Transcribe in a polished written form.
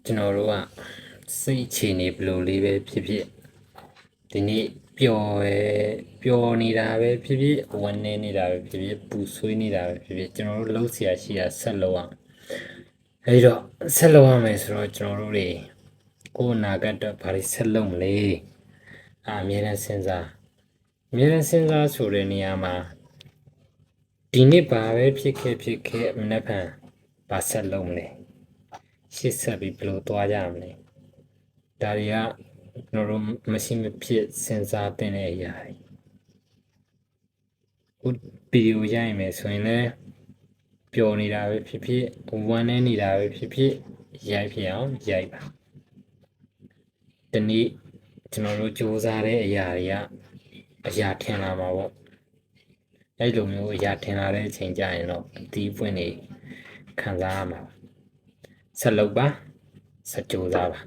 ကျွန်တော်တို့ကစိတ်အခြေအနေဘယ်လိုလေးပဲဖြစ်ဖြစ်ဒီနေ့ပျော်နေတာပဲဖြစ်ဖြစ်ဝမ်းနည်းနေတာပဲဖြစ်ဖြစ်ပူဆွေးနေတာပဲဖြစ်ဖြစ်ကျွန်တော်တို့လှုပ်ရှားရှိတာဆက်လုပ်အောင်အဲဒီတော့ဆက်လုပ်ရမယ်ဆိုတော့ကျွန်တော်တို့တွေကိုယ်အနာဂတ်အတွက်ဘာတွေဆက်လုပ်မလဲအမြဲတမ်းစဉ်းစားဆိုတဲ့နေရာမှာဒီနေ့ဘာပဲဖြစ်ခဲ့မနေ့ကဘာဆက်လုပ်မလဲရှေ့ဆက်ပြီးဘယ်လိုသွားကြမလဲဒါတွေကကျွန်တော်တို့မရှိမဖြစ်စဉ်းစားတဲ့အရာတွေဗီဒီယိုရိုက်မယ်ဆိုရင်လည်းပျော်နေတာပဲဖြစ်ဖြစ်ဝမ်းနည်းနေတာပဲဖြစ်ဖြစ်ရိုက်ဖြစ်အောင်ရိုက်ပါဒီနေ့ကျွန်တော်တို့စူးစမ်းတဲ့အရာတွေကအရာထင်လာမှာပေါ့အဲ့လိုမျိုးအရာထင်လာတဲ့အချိန်ကျရင်တော့ဒီပွင့်နေခံစားရမှာဆက်လုပ်ပါဆက်ကြိုးစားပါ